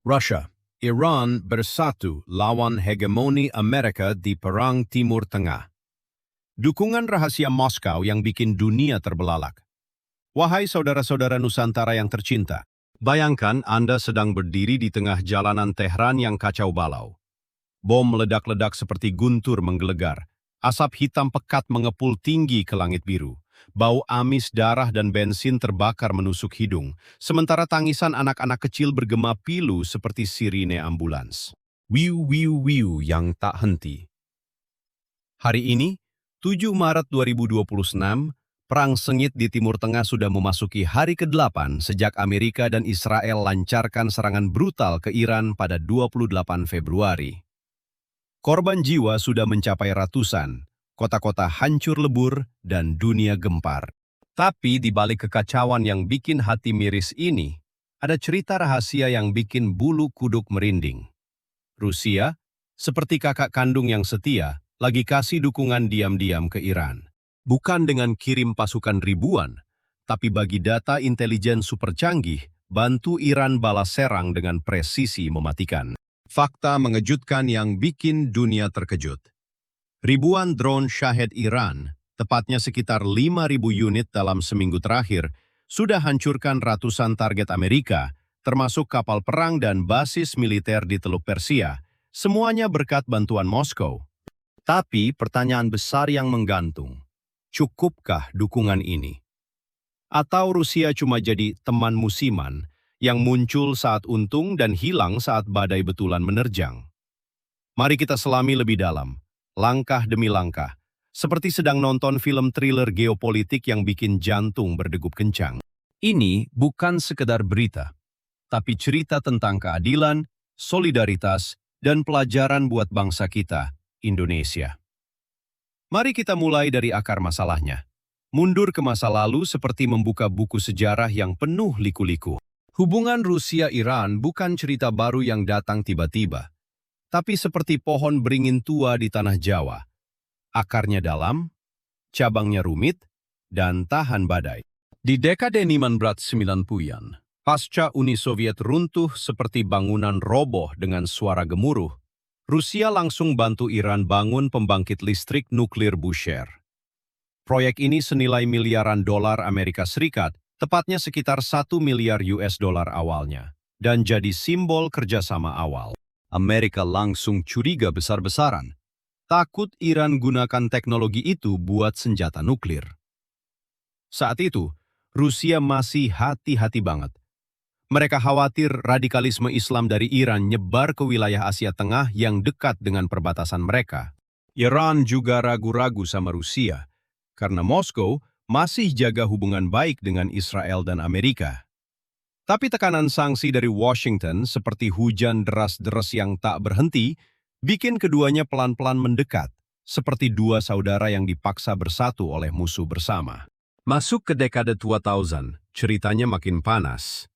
Russia, Iran bersatu lawan hegemoni Amerika di Perang Timur Tengah. Dukungan rahasia Moskow yang bikin dunia terbelalak. Wahai saudara-saudara Nusantara yang tercinta, bayangkan Anda sedang berdiri di tengah jalanan Tehran yang kacau balau. Bom meledak-ledak seperti guntur menggelegar. Asap hitam pekat mengepul tinggi ke langit biru. Bau amis darah dan bensin terbakar menusuk hidung, sementara tangisan anak-anak kecil bergema pilu seperti sirine ambulans. Wiu wiu wiu yang tak henti. Hari ini, 7 Maret 2026, Perang sengit di Timur Tengah sudah memasuki hari ke-8 sejak Amerika dan Israel lancarkan serangan brutal ke Iran pada 28 Februari. Korban jiwa sudah mencapai ratusan, kota-kota hancur lebur, dan dunia gempar. Tapi di balik kekacauan yang bikin hati miris ini, ada cerita rahasia yang bikin bulu kuduk merinding. Rusia, seperti kakak kandung yang setia, lagi kasih dukungan diam-diam ke Iran. Bukan dengan kirim pasukan ribuan, tapi bagi data intelijen super canggih, bantu Iran balas serang dengan presisi mematikan. Fakta mengejutkan yang bikin dunia terkejut. Ribuan drone Shahed Iran, tepatnya sekitar 5.000 unit dalam seminggu terakhir, sudah hancurkan ratusan target Amerika, termasuk kapal perang dan basis militer di Teluk Persia, semuanya berkat bantuan Moskow. Tapi pertanyaan besar yang menggantung, cukupkah dukungan ini? Atau Rusia cuma jadi teman musiman yang muncul saat untung dan hilang saat badai betulan menerjang? Mari kita selami lebih dalam, langkah demi langkah, seperti sedang nonton film thriller geopolitik yang bikin jantung berdegup kencang. Ini bukan sekedar berita, tapi cerita tentang keadilan, solidaritas, dan pelajaran buat bangsa kita, Indonesia. Mari kita mulai dari akar masalahnya. Mundur ke masa lalu seperti membuka buku sejarah yang penuh liku-liku. Hubungan Rusia-Iran bukan cerita baru yang datang tiba-tiba, tapi seperti pohon beringin tua di tanah Jawa. Akarnya dalam, cabangnya rumit, dan tahan badai. Di dekade 1990-an, pasca Uni Soviet runtuh seperti bangunan roboh dengan suara gemuruh, Rusia langsung bantu Iran bangun pembangkit listrik nuklir Bushehr. Proyek ini senilai miliaran dolar Amerika Serikat, tepatnya sekitar 1 miliar US dolar awalnya, dan jadi simbol kerjasama awal. Amerika langsung curiga besar-besaran. Takut Iran gunakan teknologi itu buat senjata nuklir. Saat itu, Rusia masih hati-hati banget. Mereka khawatir radikalisme Islam dari Iran nyebar ke wilayah Asia Tengah yang dekat dengan perbatasan mereka. Iran juga ragu-ragu sama Rusia, karena Moskow masih jaga hubungan baik dengan Israel dan Amerika. Tapi tekanan sanksi dari Washington seperti hujan deras-deras yang tak berhenti, bikin keduanya pelan-pelan mendekat, seperti dua saudara yang dipaksa bersatu oleh musuh bersama. Masuk ke dekade 2000, ceritanya makin panas.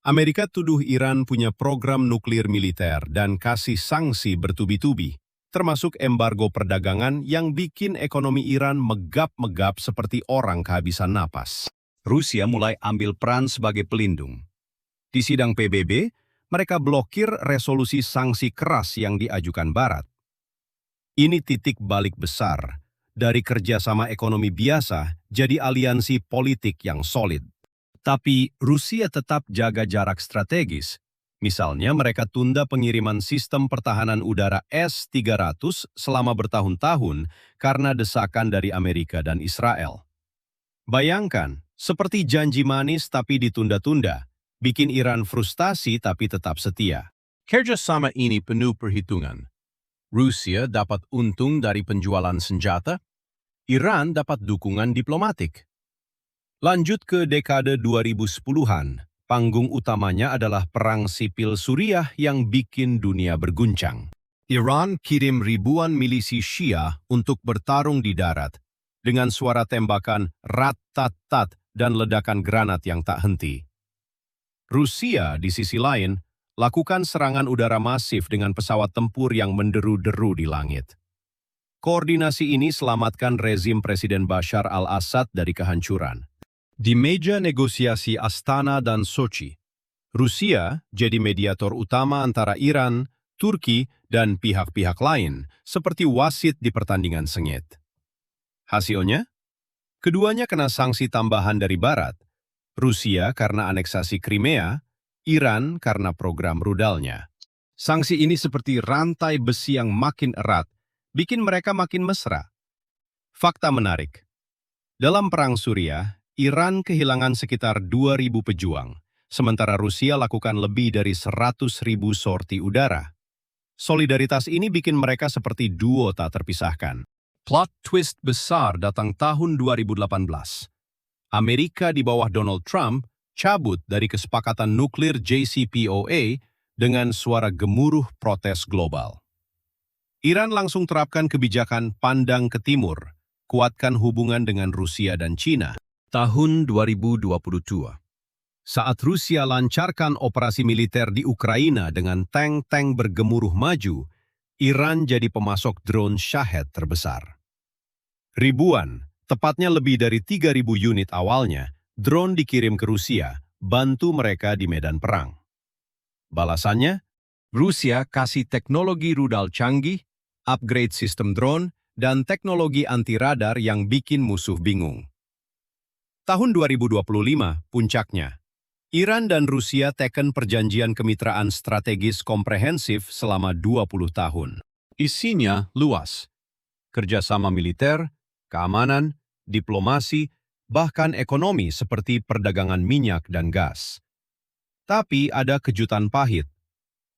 Amerika tuduh Iran punya program nuklir militer dan kasih sanksi bertubi-tubi, termasuk embargo perdagangan yang bikin ekonomi Iran megap-megap seperti orang kehabisan napas. Rusia mulai ambil peran sebagai pelindung. Di sidang PBB, mereka blokir resolusi sanksi keras yang diajukan Barat. Ini titik balik besar, dari kerjasama ekonomi biasa jadi aliansi politik yang solid. Tapi Rusia tetap jaga jarak strategis. Misalnya mereka tunda pengiriman sistem pertahanan udara S-300 selama bertahun-tahun karena desakan dari Amerika dan Israel. Bayangkan, seperti janji manis tapi ditunda-tunda, bikin Iran frustasi tapi tetap setia. Kerjasama ini penuh perhitungan. Rusia dapat untung dari penjualan senjata, Iran dapat dukungan diplomatik. Lanjut ke dekade 2010-an. Panggung utamanya adalah perang sipil Suriah yang bikin dunia berguncang. Iran kirim ribuan milisi Syiah untuk bertarung di darat, dengan suara tembakan rat-tat-tat dan ledakan granat yang tak henti. Rusia, di sisi lain, lakukan serangan udara masif dengan pesawat tempur yang menderu-deru di langit. Koordinasi ini selamatkan rezim Presiden Bashar al-Assad dari kehancuran. Di meja negosiasi Astana dan Sochi, Rusia jadi mediator utama antara Iran, Turki, dan pihak-pihak lain, seperti wasit di pertandingan sengit. Hasilnya, keduanya kena sanksi tambahan dari Barat, Rusia karena aneksasi Crimea, Iran karena program rudalnya. Sanksi ini seperti rantai besi yang makin erat, bikin mereka makin mesra. Fakta menarik. Dalam Perang Suriah, Iran kehilangan sekitar 2.000 pejuang, sementara Rusia lakukan lebih dari 100.000 sorti udara. Solidaritas ini bikin mereka seperti duo tak terpisahkan. Plot twist besar datang tahun 2018. Amerika di bawah Donald Trump cabut dari kesepakatan nuklir JCPOA dengan suara gemuruh protes global. Iran langsung terapkan kebijakan pandang ke timur, kuatkan hubungan dengan Rusia dan Cina. Tahun 2022. Saat Rusia lancarkan operasi militer di Ukraina dengan tank-tank bergemuruh maju, Iran jadi pemasok drone Shahed terbesar. Ribuan, tepatnya lebih dari 3.000 unit awalnya, drone dikirim ke Rusia, bantu mereka di medan perang. Balasannya, Rusia kasih teknologi rudal canggih, upgrade sistem drone, dan teknologi anti-radar yang bikin musuh bingung. Tahun 2025, puncaknya, Iran dan Rusia teken perjanjian kemitraan strategis komprehensif selama 20 tahun. Isinya luas, kerjasama militer, keamanan, diplomasi, bahkan ekonomi seperti perdagangan minyak dan gas. Tapi ada kejutan pahit.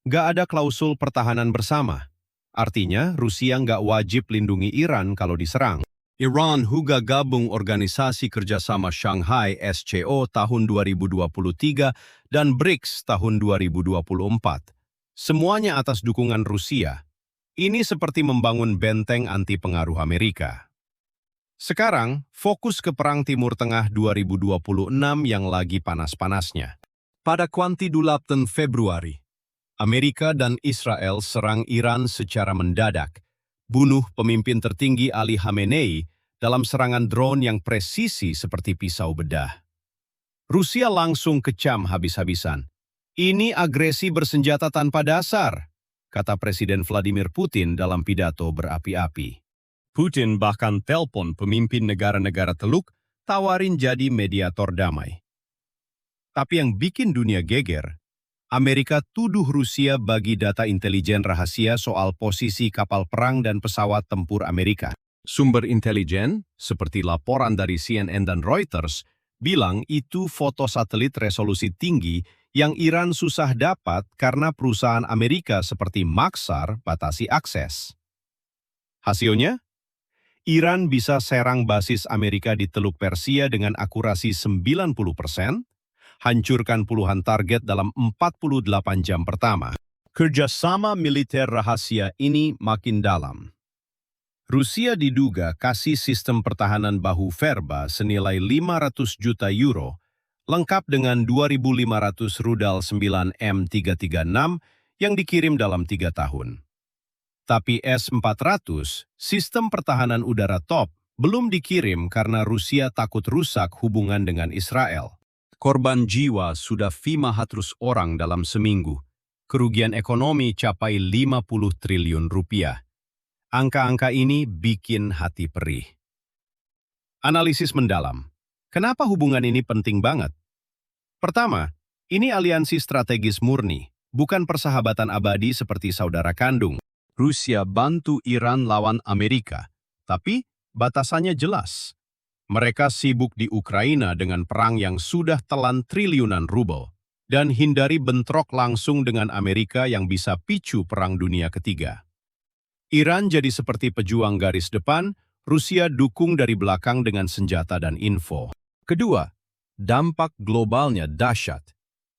Nggak ada klausul pertahanan bersama. Artinya, Rusia nggak wajib lindungi Iran kalau diserang. Iran juga gabung Organisasi Kerjasama Shanghai SCO tahun 2023 dan BRICS tahun 2024. Semuanya atas dukungan Rusia. Ini seperti membangun benteng anti pengaruh Amerika. Sekarang, fokus ke Perang Timur Tengah 2026 yang lagi panas-panasnya. Pada kuantidulapan Februari, Amerika dan Israel serang Iran secara mendadak, bunuh pemimpin tertinggi Ali Khamenei dalam serangan drone yang presisi seperti pisau bedah. Rusia langsung kecam habis-habisan. Ini agresi bersenjata tanpa dasar, kata Presiden Vladimir Putin dalam pidato berapi-api. Putin bahkan telpon pemimpin negara-negara Teluk, tawarin jadi mediator damai. Tapi yang bikin dunia geger, Amerika tuduh Rusia bagi data intelijen rahasia soal posisi kapal perang dan pesawat tempur Amerika. Sumber intelijen, seperti laporan dari CNN dan Reuters, bilang itu foto satelit resolusi tinggi yang Iran susah dapat karena perusahaan Amerika seperti Maxar batasi akses. Hasilnya, Iran bisa serang basis Amerika di Teluk Persia dengan akurasi 90%, hancurkan puluhan target dalam 48 jam pertama. Kerjasama militer rahasia ini makin dalam. Rusia diduga kasih sistem pertahanan bahu Verba senilai 500 juta euro, lengkap dengan 2.500 rudal 9 M336 yang dikirim dalam 3 tahun. Tapi S-400, sistem pertahanan udara top, belum dikirim karena Rusia takut rusak hubungan dengan Israel. Korban jiwa sudah 500 orang dalam seminggu. Kerugian ekonomi capai 50 triliun rupiah. Angka-angka ini bikin hati perih. Analisis mendalam. Kenapa hubungan ini penting banget? Pertama, ini aliansi strategis murni, bukan persahabatan abadi seperti saudara kandung. Rusia bantu Iran lawan Amerika, tapi batasannya jelas. Mereka sibuk di Ukraina dengan perang yang sudah telan triliunan rubel dan hindari bentrok langsung dengan Amerika yang bisa picu Perang Dunia Ketiga. Iran jadi seperti pejuang garis depan, Rusia dukung dari belakang dengan senjata dan info. Kedua, dampak globalnya dahsyat.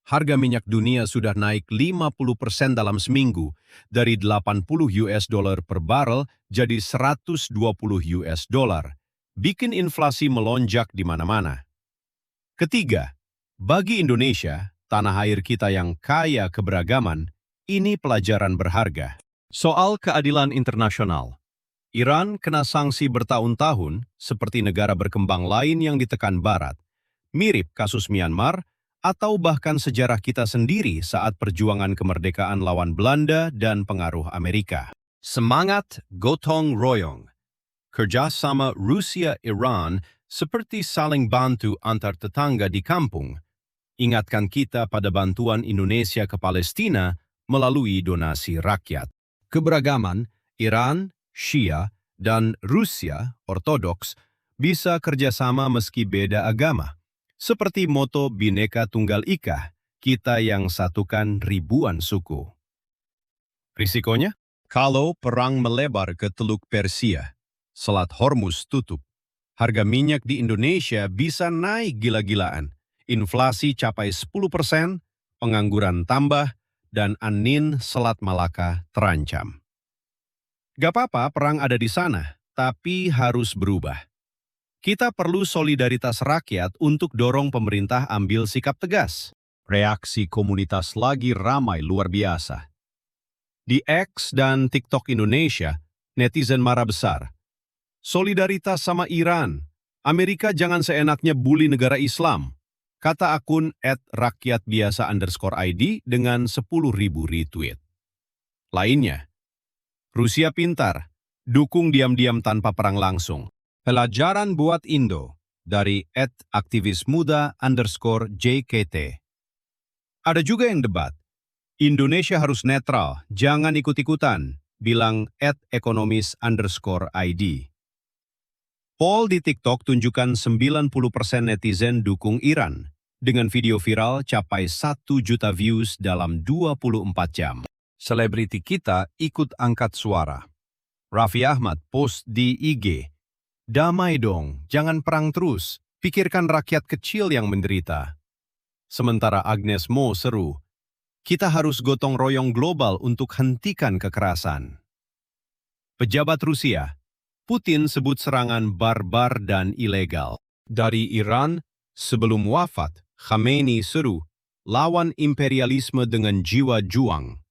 Harga minyak dunia sudah naik 50% dalam seminggu, dari 80 US dollar per barrel jadi 120 US dollar. Bikin inflasi melonjak di mana-mana. Ketiga, bagi Indonesia, tanah air kita yang kaya keberagaman, ini pelajaran berharga. Soal keadilan internasional, Iran kena sanksi bertahun-tahun seperti negara berkembang lain yang ditekan Barat. Mirip kasus Myanmar, atau bahkan sejarah kita sendiri saat perjuangan kemerdekaan lawan Belanda dan pengaruh Amerika. Semangat gotong royong. Kerjasama Rusia-Iran seperti saling bantu antar tetangga di kampung. Ingatkan kita pada bantuan Indonesia ke Palestina melalui donasi rakyat. Keberagaman Iran, Syia, dan Rusia Ortodoks bisa kerjasama meski beda agama. Seperti moto Bhinneka Tunggal Ika, kita yang satukan ribuan suku. Risikonya? Kalau perang melebar ke Teluk Persia, Selat Hormuz tutup, harga minyak di Indonesia bisa naik gila-gilaan, inflasi capai 10%, pengangguran tambah, dan angin Selat Malaka terancam. Gak apa-apa perang ada di sana, tapi harus berubah. Kita perlu solidaritas rakyat untuk dorong pemerintah ambil sikap tegas. Reaksi komunitas lagi ramai luar biasa. Di X dan TikTok Indonesia, netizen marah besar. Solidaritas sama Iran. Amerika jangan seenaknya bully negara Islam. Kata akun @rakyatbiasa_id dengan 10.000 retweet. Lainnya, Rusia pintar, dukung diam-diam tanpa perang langsung. Pelajaran buat Indo dari @aktivismuda_JKT. Ada juga yang debat. Indonesia harus netral, jangan ikut-ikutan, bilang @ekonomis_id. Poll di TikTok tunjukkan 90% netizen dukung Iran, dengan video viral capai 1 juta views dalam 24 jam. Selebriti kita ikut angkat suara. Raffi Ahmad post di IG, "Damai dong, jangan perang terus, pikirkan rakyat kecil yang menderita." Sementara Agnes Mo seru, "Kita harus gotong royong global untuk hentikan kekerasan." Pejabat Rusia, Putin sebut serangan barbar dan ilegal. Dari Iran, sebelum wafat, Khamenei seru, "Lawan imperialisme dengan jiwa juang."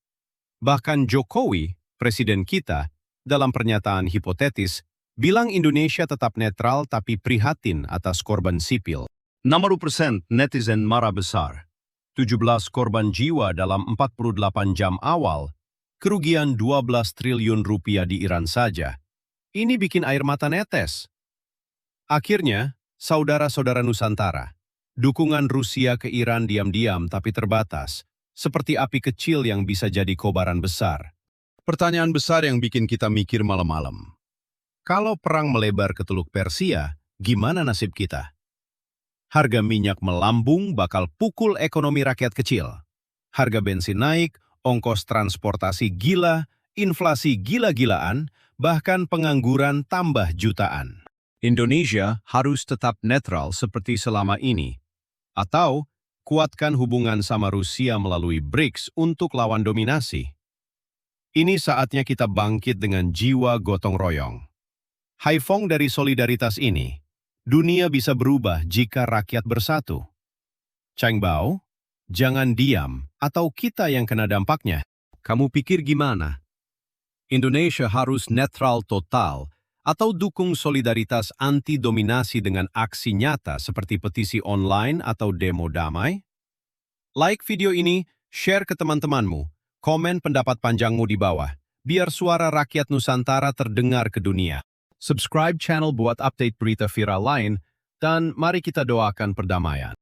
Bahkan Jokowi, presiden kita, dalam pernyataan hipotetis, bilang Indonesia tetap netral tapi prihatin atas korban sipil. 60% netizen marah besar. 17 korban jiwa dalam 48 jam awal, kerugian 12 triliun rupiah di Iran saja. Ini bikin air mata netes. Akhirnya, saudara-saudara Nusantara, dukungan Rusia ke Iran diam-diam tapi terbatas, seperti api kecil yang bisa jadi kobaran besar. Pertanyaan besar yang bikin kita mikir malam-malam. Kalau perang melebar ke Teluk Persia, gimana nasib kita? Harga minyak melambung bakal pukul ekonomi rakyat kecil. Harga bensin naik, ongkos transportasi gila, inflasi gila-gilaan, bahkan pengangguran tambah jutaan. Indonesia harus tetap netral seperti selama ini. Atau kuatkan hubungan sama Rusia melalui BRICS untuk lawan dominasi. Ini saatnya kita bangkit dengan jiwa gotong royong. Haifong dari solidaritas ini, dunia bisa berubah jika rakyat bersatu. Chang Bao, jangan diam atau kita yang kena dampaknya. Kamu pikir gimana? Indonesia harus netral total atau dukung solidaritas anti-dominasi dengan aksi nyata seperti petisi online atau demo damai? Like video ini, share ke teman-temanmu, komen pendapat panjangmu di bawah, biar suara rakyat Nusantara terdengar ke dunia. Subscribe channel buat update berita viral lain, dan mari kita doakan perdamaian.